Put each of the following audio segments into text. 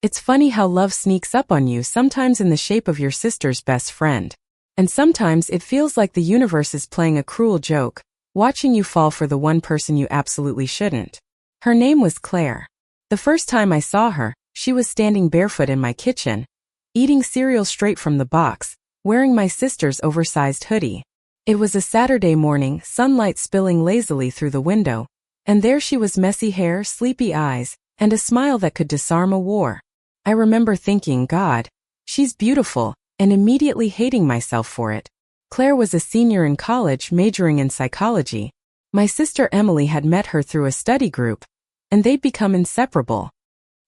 It's funny how love sneaks up on you, sometimes in the shape of your sister's best friend. And sometimes it feels like the universe is playing a cruel joke, watching you fall for the one person you absolutely shouldn't. Her name was Claire. The first time I saw her, she was standing barefoot in my kitchen, eating cereal straight from the box, wearing my sister's oversized hoodie. It was a Saturday morning, sunlight spilling lazily through the window, and there she was, messy hair, sleepy eyes, and a smile that could disarm a war. I remember thinking, God, she's beautiful, and immediately hating myself for it. Claire was a senior in college, majoring in psychology. My sister Emily had met her through a study group, and they'd become inseparable.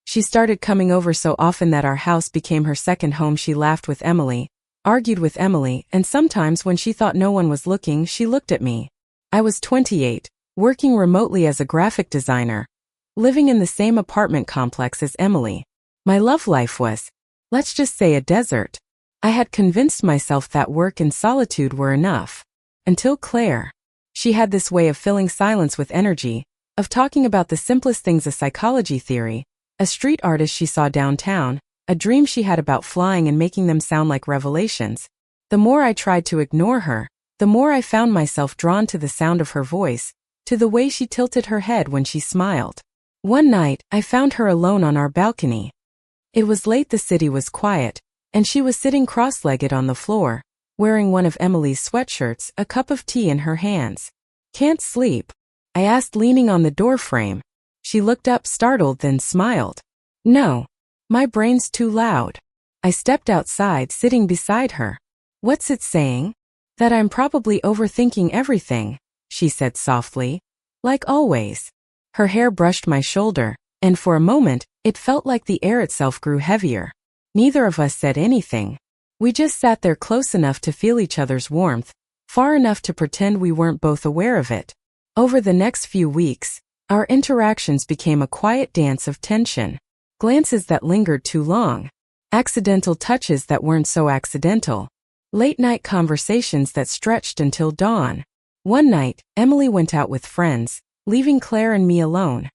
She started coming over so often that our house became her second home. She laughed with Emily, argued with Emily, and sometimes when she thought no one was looking, she looked at me. I was 28, working remotely as a graphic designer, living in the same apartment complex as Emily. My love life was, let's just say, a desert. I had convinced myself that work and solitude were enough. Until Claire. She had this way of filling silence with energy, of talking about the simplest things: a psychology theory, a street artist she saw downtown, a dream she had about flying, and making them sound like revelations. The more I tried to ignore her, the more I found myself drawn to the sound of her voice, to the way she tilted her head when she smiled. One night, I found her alone on our balcony. It was late, the city was quiet, and she was sitting cross-legged on the floor, wearing one of Emily's sweatshirts, a cup of tea in her hands. "Can't sleep?" I asked, leaning on the doorframe. She looked up, startled, then smiled. "No. My brain's too loud." I stepped outside, sitting beside her. "What's it saying?" "That I'm probably overthinking everything," she said softly. "Like always." Her hair brushed my shoulder, and for a moment, it felt like the air itself grew heavier. Neither of us said anything. We just sat there, close enough to feel each other's warmth, far enough to pretend we weren't both aware of it. Over the next few weeks, our interactions became a quiet dance of tension. Glances that lingered too long. Accidental touches that weren't so accidental. Late-night conversations that stretched until dawn. One night, Emily went out with friends, leaving Claire and me alone.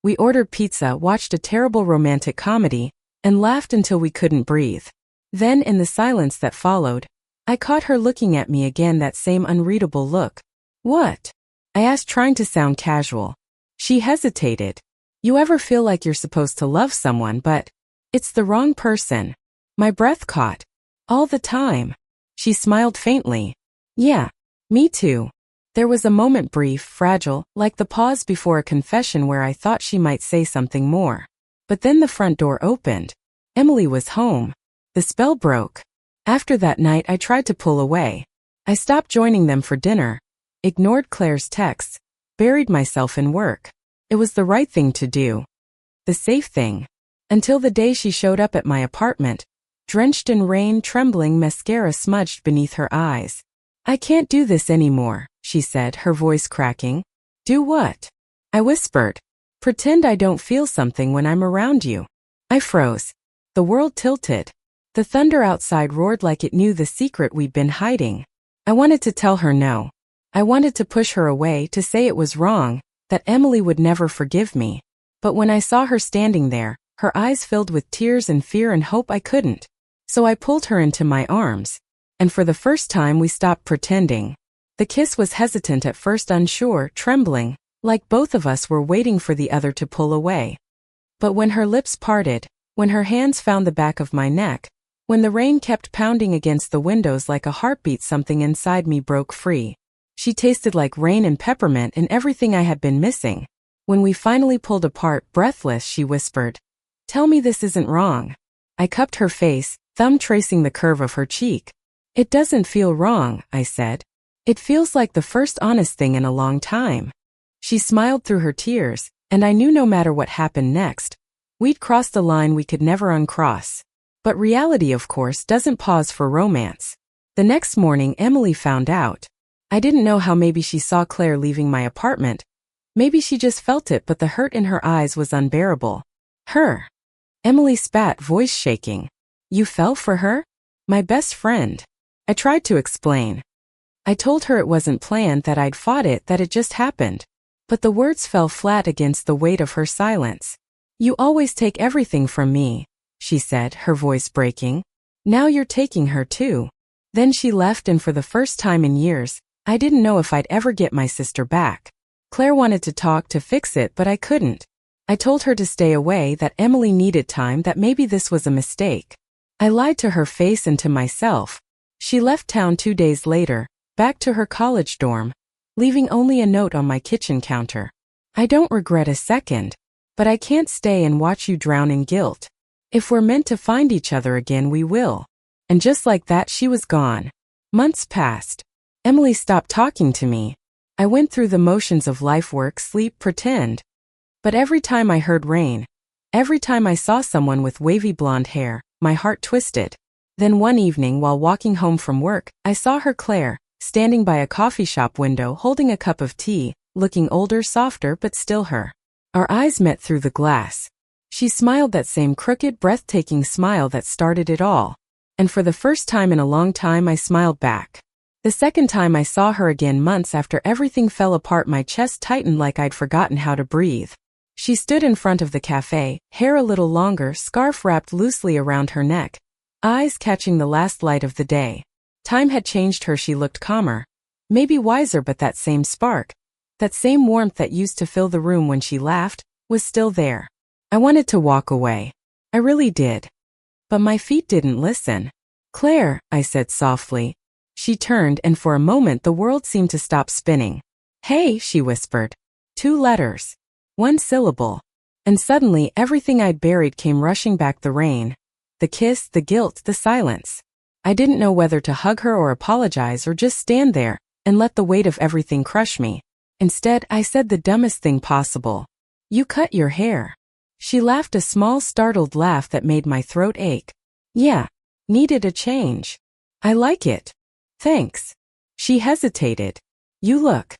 We ordered pizza, watched a terrible romantic comedy, and laughed until we couldn't breathe. Then, in the silence that followed, I caught her looking at me again, that same unreadable look. "What?" I asked, trying to sound casual. She hesitated. "You ever feel like you're supposed to love someone, but it's the wrong person?" My breath caught. "All the time." She smiled faintly. "Yeah, me too." There was a moment, brief, fragile, like the pause before a confession, where I thought she might say something more. But then the front door opened. Emily was home. The spell broke. After that night, I tried to pull away. I stopped joining them for dinner, ignored Claire's texts, buried myself in work. It was the right thing to do. The safe thing. Until the day she showed up at my apartment, drenched in rain, trembling, mascara smudged beneath her eyes. "I can't do this anymore," she said, her voice cracking. "Do what?" I whispered. "Pretend I don't feel something when I'm around you." I froze. The world tilted. The thunder outside roared like it knew the secret we'd been hiding. I wanted to tell her no. I wanted to push her away, to say it was wrong, that Emily would never forgive me. But when I saw her standing there, her eyes filled with tears and fear and hope, I couldn't. So I pulled her into my arms. And for the first time, we stopped pretending. The kiss was hesitant at first, unsure, trembling, like both of us were waiting for the other to pull away. But when her lips parted, when her hands found the back of my neck, when the rain kept pounding against the windows like a heartbeat, something inside me broke free. She tasted like rain and peppermint and everything I had been missing. When we finally pulled apart, breathless, she whispered, "Tell me this isn't wrong." I cupped her face, thumb tracing the curve of her cheek. "It doesn't feel wrong," I said. "It feels like the first honest thing in a long time." She smiled through her tears, and I knew no matter what happened next, we'd crossed a line we could never uncross. But reality, of course, doesn't pause for romance. The next morning, Emily found out. I didn't know how. Maybe she saw Claire leaving my apartment. Maybe she just felt it, but the hurt in her eyes was unbearable. "Her?" Emily spat, voice shaking. "You fell for her?" "My best friend." I tried to explain. I told her it wasn't planned, that I'd fought it, that it just happened. But the words fell flat against the weight of her silence. "You always take everything from me," she said, her voice breaking. Now you're taking her too. Then she left, and for the first time in years, I didn't know if I'd ever get my sister back. Claire wanted to talk to fix it, but I couldn't. I told her to stay away, that Emily needed time, that maybe this was a mistake. I lied to her face and to myself. She left town 2 days later, back to her college dorm, leaving only a note on my kitchen counter. I don't regret a second, but I can't stay and watch you drown in guilt. If we're meant to find each other again, we will. And just like that, she was gone. Months passed. Emily stopped talking to me. I went through the motions of life, work, sleep, pretend. But every time I heard rain, every time I saw someone with wavy blonde hair, my heart twisted. Then one evening while walking home from work, I saw her, Claire, standing by a coffee shop window holding a cup of tea, looking older, softer, but still her. Our eyes met through the glass. She smiled, that same crooked, breathtaking smile that started it all. And for the first time in a long time, I smiled back. The second time I saw her again, months after everything fell apart, my chest tightened like I'd forgotten how to breathe. She stood in front of the cafe, hair a little longer, scarf wrapped loosely around her neck, eyes catching the last light of the day. Time had changed her. She looked calmer, maybe wiser, but that same spark, that same warmth that used to fill the room when she laughed, was still there. I wanted to walk away. I really did. But my feet didn't listen. Claire, I said softly. She turned, and for a moment the world seemed to stop spinning. Hey, she whispered. 2 letters. 1 syllable. And suddenly everything I'd buried came rushing back, the rain, the kiss, the guilt, the silence. I didn't know whether to hug her or apologize or just stand there and let the weight of everything crush me. Instead, I said the dumbest thing possible. You cut your hair. She laughed, a small, startled laugh that made my throat ache. Yeah, needed a change. I like it. Thanks. She hesitated. You look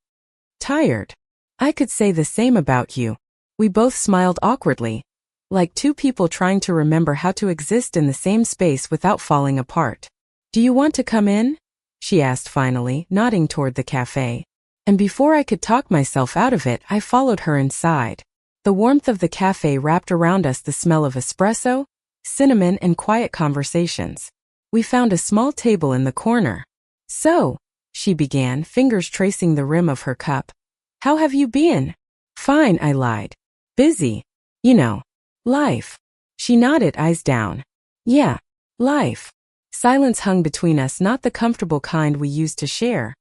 tired. I could say the same about you. We both smiled awkwardly, like 2 people trying to remember how to exist in the same space without falling apart. Do you want to come in? She asked finally, nodding toward the cafe. And before I could talk myself out of it, I followed her inside. The warmth of the cafe wrapped around us, the smell of espresso, cinnamon, and quiet conversations. We found a small table in the corner. So, she began, fingers tracing the rim of her cup. How have you been? Fine, I lied. Busy. You know. Life. She nodded, eyes down. Yeah, life. Silence hung between us, not the comfortable kind we used to share,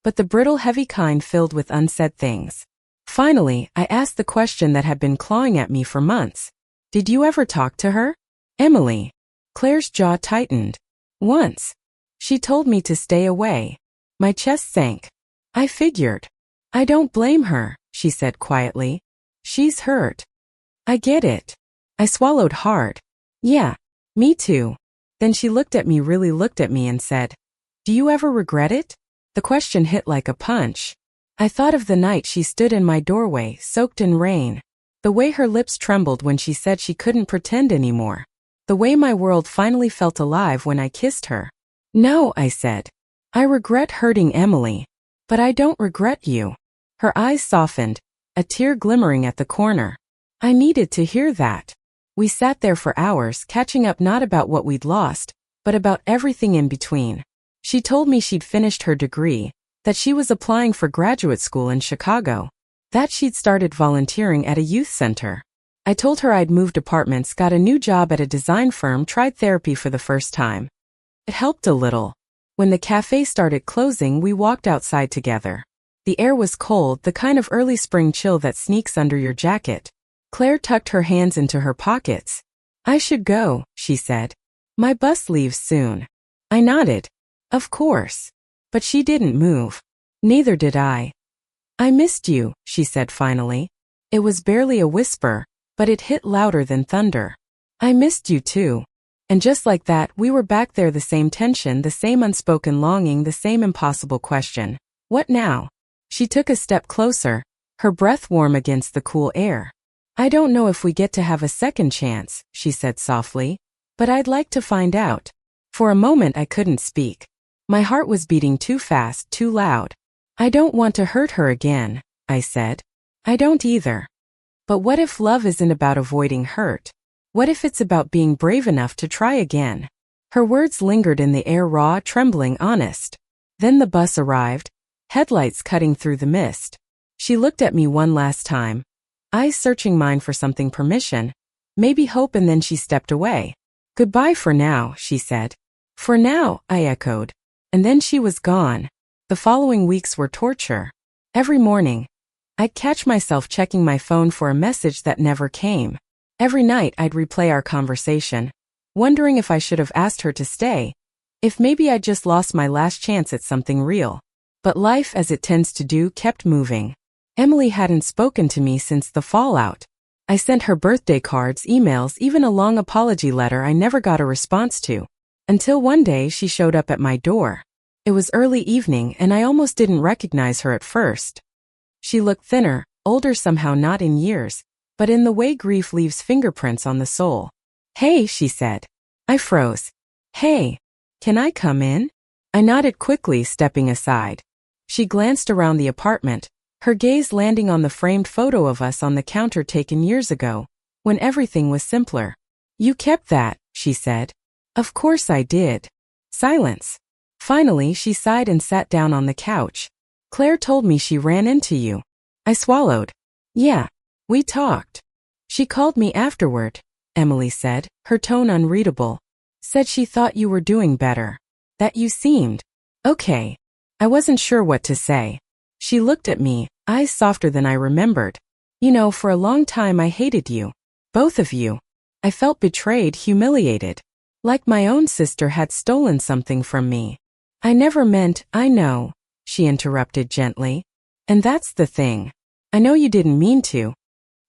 but the brittle, heavy kind filled with unsaid things. Finally, I asked the question that had been clawing at me for months. Did you ever talk to her? Emily. Claire's jaw tightened. Once. She told me to stay away. My chest sank. I figured. I don't blame her, she said quietly. She's hurt. I get it. I swallowed hard. Yeah, me too. Then she looked at me, really looked at me, and said, Do you ever regret it? The question hit like a punch. I thought of the night she stood in my doorway, soaked in rain. The way her lips trembled when she said she couldn't pretend anymore. The way my world finally felt alive when I kissed her. No, I said. I regret hurting Emily. But I don't regret you. Her eyes softened, a tear glimmering at the corner. I needed to hear that. We sat there for hours, catching up, not about what we'd lost, but about everything in between. She told me she'd finished her degree, that she was applying for graduate school in Chicago, that she'd started volunteering at a youth center. I told her I'd moved apartments, got a new job at a design firm, tried therapy for the first time. It helped a little. When the cafe started closing, we walked outside together. The air was cold, the kind of early spring chill that sneaks under your jacket. Claire tucked her hands into her pockets. I should go, she said. My bus leaves soon. I nodded. Of course. But she didn't move. Neither did I. I missed you, she said finally. It was barely a whisper, but it hit louder than thunder. I missed you too. And just like that, we were back there, the same tension, the same unspoken longing, the same impossible question. What now? She took a step closer, her breath warm against the cool air. I don't know if we get to have a second chance, she said softly, but I'd like to find out. For a moment I couldn't speak. My heart was beating too fast, too loud. I don't want to hurt her again, I said. I don't either. But what if love isn't about avoiding hurt? What if it's about being brave enough to try again? Her words lingered in the air, raw, trembling, honest. Then the bus arrived, headlights cutting through the mist. She looked at me one last time, eyes searching mine for something, permission, maybe hope, and then she stepped away. Goodbye for now, she said. For now, I echoed. And then she was gone. The following weeks were torture. Every morning, I'd catch myself checking my phone for a message that never came. Every night I'd replay our conversation, wondering if I should have asked her to stay, if maybe I'd just lost my last chance at something real. But life, as it tends to do, kept moving. Emily hadn't spoken to me since the fallout. I sent her birthday cards, emails, even a long apology letter I never got a response to. Until one day she showed up at my door. It was early evening and I almost didn't recognize her at first. She looked thinner, older somehow, not in years, but in the way grief leaves fingerprints on the soul. Hey, she said. I froze. Hey, can I come in? I nodded quickly, stepping aside. She glanced around the apartment, her gaze landing on the framed photo of us on the counter taken years ago, when everything was simpler. You kept that, she said. Of course I did. Silence. Finally, she sighed and sat down on the couch. Claire told me she ran into you. I swallowed. Yeah, we talked. She called me afterward, Emily said, her tone unreadable. Said she thought you were doing better. That you seemed okay. I wasn't sure what to say. She looked at me, eyes softer than I remembered. You know, for a long time I hated you. Both of you. I felt betrayed, humiliated. Like my own sister had stolen something from me. I never meant, I know, she interrupted gently. And that's the thing. I know you didn't mean to.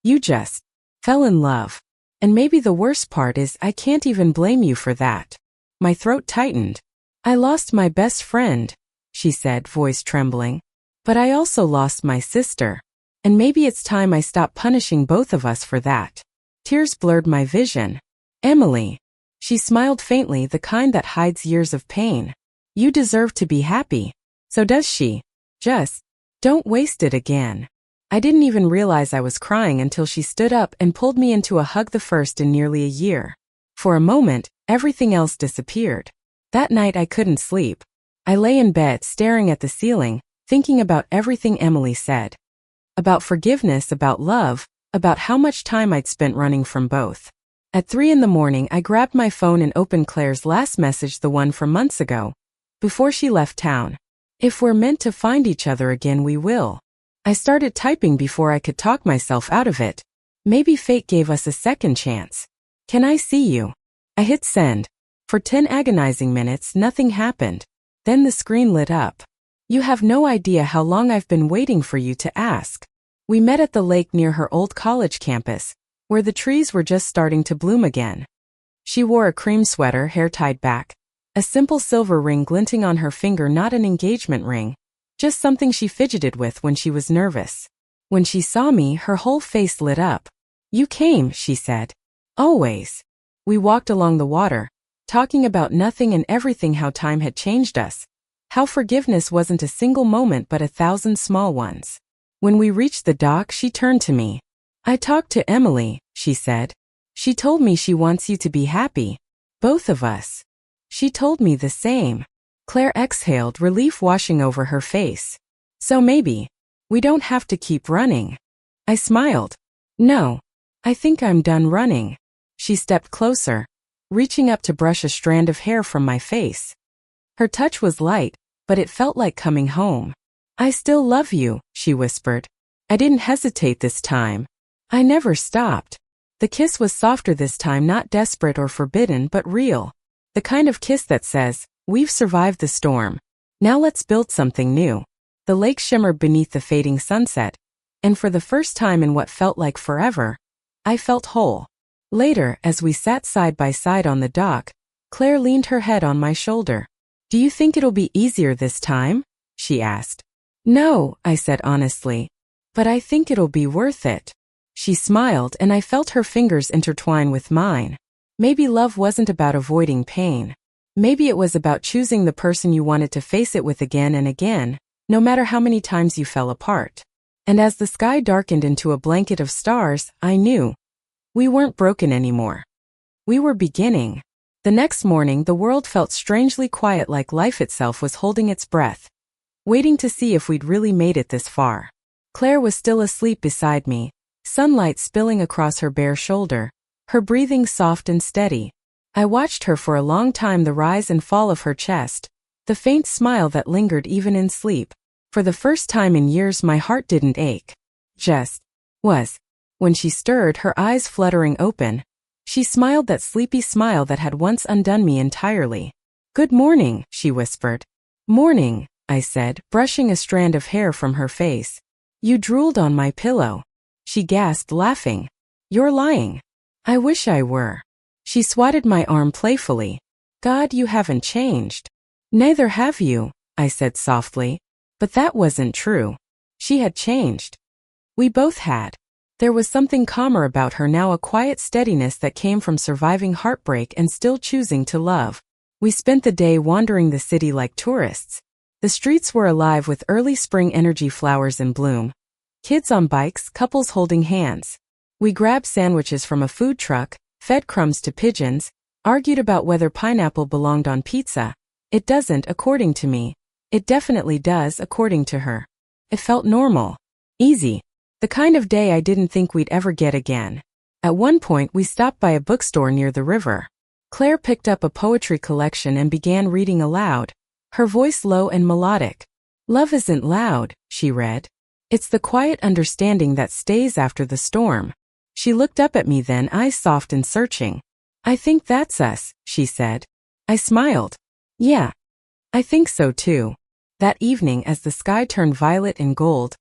You just fell in love. And maybe the worst part is I can't even blame you for that. My throat tightened. I lost my best friend, she said, voice trembling. But I also lost my sister. And maybe it's time I stop punishing both of us for that. Tears blurred my vision. Emily. She smiled faintly, the kind that hides years of pain. You deserve to be happy. So does she. Just don't waste it again. I didn't even realize I was crying until she stood up and pulled me into a hug, the first in nearly a year. For a moment, everything else disappeared. That night I couldn't sleep. I lay in bed staring at the ceiling, thinking about everything Emily said. About forgiveness, about love, about how much time I'd spent running from both. At 3 a.m, I grabbed my phone and opened Claire's last message, the one from months ago, before she left town. If we're meant to find each other again, we will. I started typing before I could talk myself out of it. Maybe fate gave us a second chance. Can I see you? I hit send. For 10 agonizing minutes, nothing happened. Then the screen lit up. You have no idea how long I've been waiting for you to ask. We met at the lake near her old college campus, where the trees were just starting to bloom again. She wore a cream sweater, hair tied back, a simple silver ring glinting on her finger, not an engagement ring, just something she fidgeted with when she was nervous. When she saw me, her whole face lit up. You came, she said. Always. We walked along the water, talking about nothing and everything, how time had changed us, how forgiveness wasn't a single moment but 1,000 small ones. When we reached the dock, she turned to me. I talked to Emily, she said. She told me she wants you to be happy. Both of us. She told me the same. Claire exhaled, relief washing over her face. So maybe we don't have to keep running. I smiled. No, I think I'm done running. She stepped closer, reaching up to brush a strand of hair from my face. Her touch was light, but it felt like coming home. I still love you, she whispered. I didn't hesitate this time. I never stopped. The kiss was softer this time, not desperate or forbidden, but real. The kind of kiss that says, we've survived the storm. Now let's build something new. The lake shimmered beneath the fading sunset, and for the first time in what felt like forever, I felt whole. Later, as we sat side by side on the dock, Claire leaned her head on my shoulder. Do you think it'll be easier this time? She asked. No, I said honestly. But I think it'll be worth it. She smiled and I felt her fingers intertwine with mine. Maybe love wasn't about avoiding pain. Maybe it was about choosing the person you wanted to face it with again and again, no matter how many times you fell apart. And as the sky darkened into a blanket of stars, I knew we weren't broken anymore. We were beginning. The next morning, the world felt strangely quiet, like life itself was holding its breath, waiting to see if we'd really made it this far. Claire was still asleep beside me, sunlight spilling across her bare shoulder, her breathing soft and steady. I watched her for a long time, the rise and fall of her chest, the faint smile that lingered even in sleep. For the first time in years, my heart didn't ache. Just was. When she stirred, her eyes fluttering open, she smiled that sleepy smile that had once undone me entirely. "Good morning," she whispered. "Morning," I said, brushing a strand of hair from her face. "You drooled on my pillow." She gasped, laughing. "You're lying." "I wish I were." She swatted my arm playfully. "God, you haven't changed." "Neither have you," I said softly. But that wasn't true. She had changed. We both had. There was something calmer about her now, a quiet steadiness that came from surviving heartbreak and still choosing to love. We spent the day wandering the city like tourists. The streets were alive with early spring energy, flowers in bloom, kids on bikes, couples holding hands. We grabbed sandwiches from a food truck, fed crumbs to pigeons, argued about whether pineapple belonged on pizza. It doesn't, according to me. It definitely does, according to her. It felt normal. Easy. The kind of day I didn't think we'd ever get again. At one point, we stopped by a bookstore near the river. Claire picked up a poetry collection and began reading aloud, her voice low and melodic. "Love isn't loud," she read. "It's the quiet understanding that stays after the storm." She looked up at me then, eyes soft and searching. "I think that's us," she said. I smiled. "Yeah. I think so too." That evening, as the sky turned violet and gold,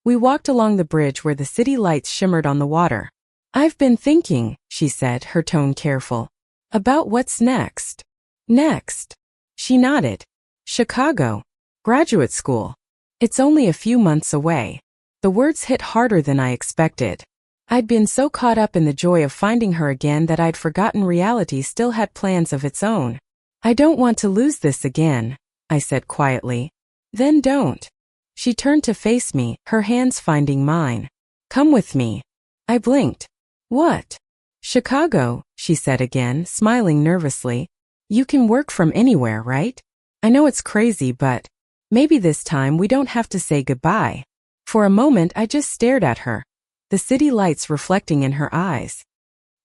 we walked along the bridge where the city lights shimmered on the water. "I've been thinking," she said, her tone careful, "about what's next." "Next?" She nodded. "Chicago. Graduate school. It's only a few months away." The words hit harder than I expected. I'd been so caught up in the joy of finding her again that I'd forgotten reality still had plans of its own. "I don't want to lose this again," I said quietly. "Then don't." She turned to face me, her hands finding mine. "Come with me." I blinked. "What?" "Chicago," she said again, smiling nervously. "You can work from anywhere, right? I know it's crazy, but maybe this time we don't have to say goodbye." For a moment I just stared at her, the city lights reflecting in her eyes.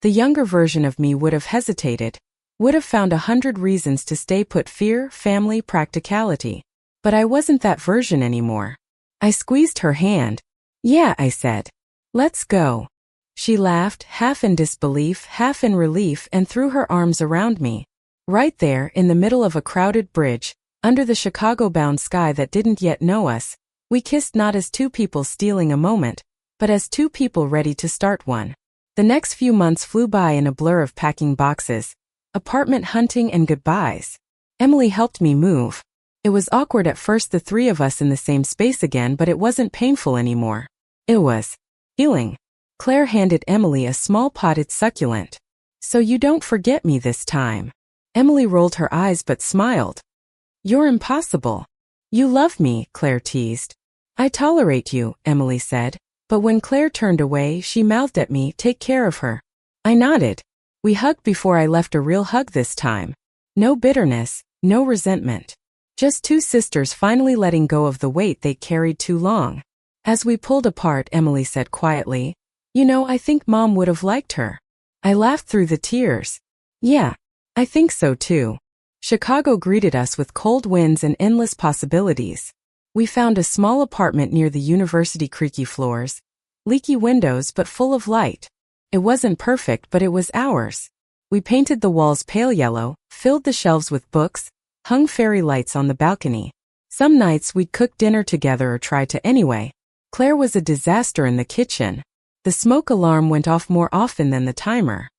The younger version of me would have hesitated, would have found 100 reasons to stay put: fear, family, practicality. But I wasn't that version anymore. I squeezed her hand. "Yeah," I said. "Let's go." She laughed, half in disbelief, half in relief, and threw her arms around me. Right there, in the middle of a crowded bridge, under the Chicago-bound sky that didn't yet know us, we kissed, not as two people stealing a moment, but as two people ready to start one. The next few months flew by in a blur of packing boxes, apartment hunting, and goodbyes. Emily helped me move. It was awkward at first, the three of us in the same space again, but it wasn't painful anymore. It was healing. Claire handed Emily a small potted succulent. "So you don't forget me this time." Emily rolled her eyes but smiled. "You're impossible." "You love me," Claire teased. "I tolerate you," Emily said, but when Claire turned away, she mouthed at me, "Take care of her." I nodded. We hugged before I left, a real hug this time. No bitterness, no resentment. Just two sisters finally letting go of the weight they'd carried too long. As we pulled apart, Emily said quietly, "You know, I think Mom would have liked her." I laughed through the tears. "Yeah, I think so too." Chicago greeted us with cold winds and endless possibilities. We found a small apartment near the university, creaky floors, leaky windows but full of light. It wasn't perfect, but it was ours. We painted the walls pale yellow, filled the shelves with books, hung fairy lights on the balcony. Some nights we'd cook dinner together, or try to anyway. Claire was a disaster in the kitchen. The smoke alarm went off more often than the timer.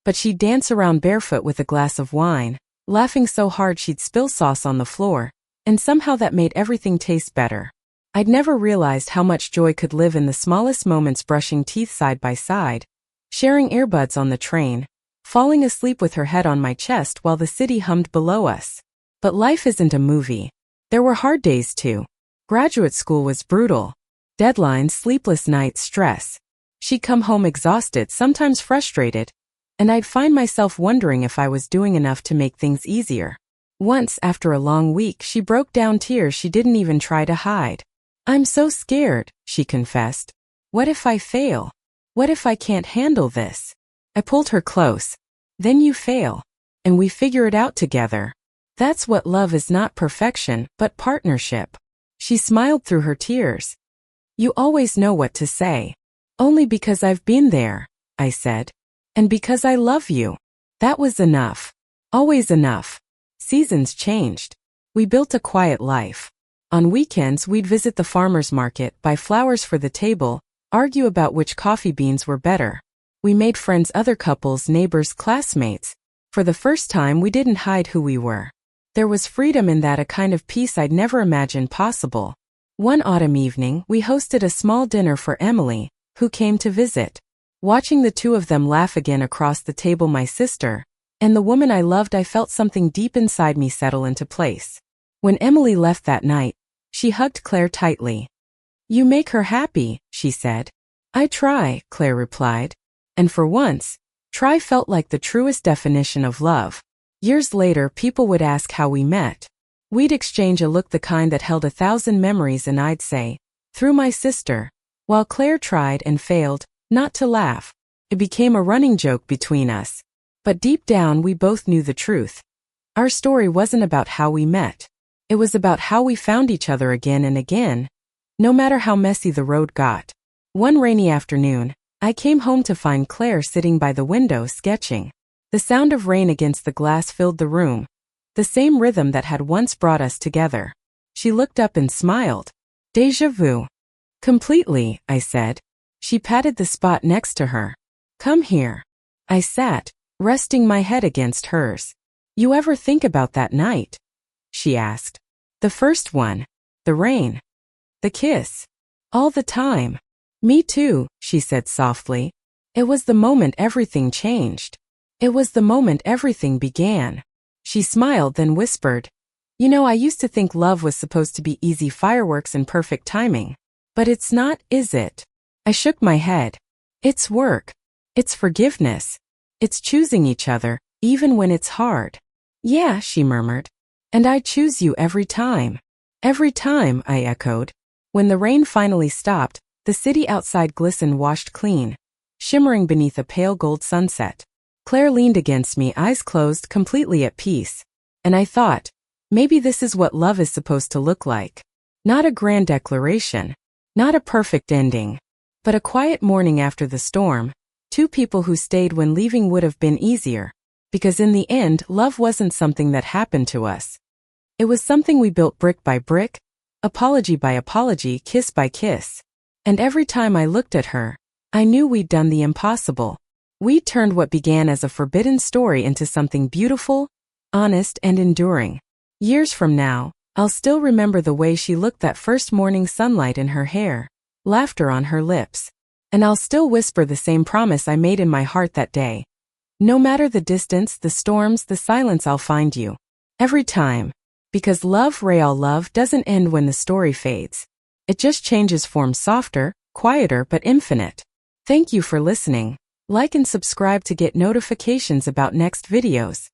But she'd dance around barefoot with a glass of wine, laughing so hard she'd spill sauce on the floor, and somehow that made everything taste better. I'd never realized how much joy could live in the smallest moments: brushing teeth side by side, sharing earbuds on the train, falling asleep with her head on my chest while the city hummed below us. But life isn't a movie. There were hard days too. Graduate school was brutal. Deadlines, sleepless nights, stress. She'd come home exhausted, sometimes frustrated, and I'd find myself wondering if I was doing enough to make things easier. Once, after a long week, she broke down tears she didn't even try to hide. "I'm so scared," she confessed. "What if I fail? What if I can't handle this?" I pulled her close. "Then you fail. And we figure it out together. That's what love is, not perfection, but partnership." She smiled through her tears. "You always know what to say." "Only because I've been there," I said. "And because I love you." That was enough. Always enough. Seasons changed. We built a quiet life. On weekends, we'd visit the farmer's market, buy flowers for the table, argue about which coffee beans were better. We made friends, other couples, neighbors, classmates. For the first time, we didn't hide who we were. There was freedom in that, a kind of peace I'd never imagined possible. One autumn evening, we hosted a small dinner for Emily, who came to visit. Watching the two of them laugh again across the table, my sister and the woman I loved, I felt something deep inside me settle into place. When Emily left that night, she hugged Claire tightly. "You make her happy," she said. "I try," Claire replied. And for once, try felt like the truest definition of love. Years later, people would ask how we met. We'd exchange a look, the kind that held 1,000 memories, and I'd say, "Through my sister," while Claire tried and failed not to laugh. It became a running joke between us. But deep down, we both knew the truth. Our story wasn't about how we met. It was about how we found each other again and again, no matter how messy the road got. One rainy afternoon, I came home to find Claire sitting by the window sketching. The sound of rain against the glass filled the room, the same rhythm that had once brought us together. She looked up and smiled. "Déjà vu." "Completely," I said. She patted the spot next to her. "Come here." I sat, resting my head against hers. "You ever think about that night?" she asked. "The first one. The rain. The kiss. All the time." "Me too," she said softly. "It was the moment everything changed. It was the moment everything began." She smiled, then whispered, "You know, I used to think love was supposed to be easy fireworks and perfect timing. But it's not, is it?" I shook my head. "It's work. It's forgiveness. It's choosing each other, even when it's hard." "Yeah," she murmured. "And I choose you every time." "Every time," I echoed. When the rain finally stopped, the city outside glistened, washed clean, shimmering beneath a pale gold sunset. Claire leaned against me, eyes closed, completely at peace. And I thought, maybe this is what love is supposed to look like. Not a grand declaration, not a perfect ending, but a quiet morning after the storm, two people who stayed when leaving would have been easier. Because in the end, love wasn't something that happened to us. It was something we built brick by brick, apology by apology, kiss by kiss. And every time I looked at her, I knew we'd done the impossible. We turned what began as a forbidden story into something beautiful, honest, and enduring. Years from now, I'll still remember the way she looked, that first morning, sunlight in her hair, laughter on her lips. And I'll still whisper the same promise I made in my heart that day. No matter the distance, the storms, the silence, I'll find you. Every time. Because love, real love, doesn't end when the story fades. It just changes form, softer, quieter, but infinite. Thank you for listening. Like and subscribe to get notifications about next videos.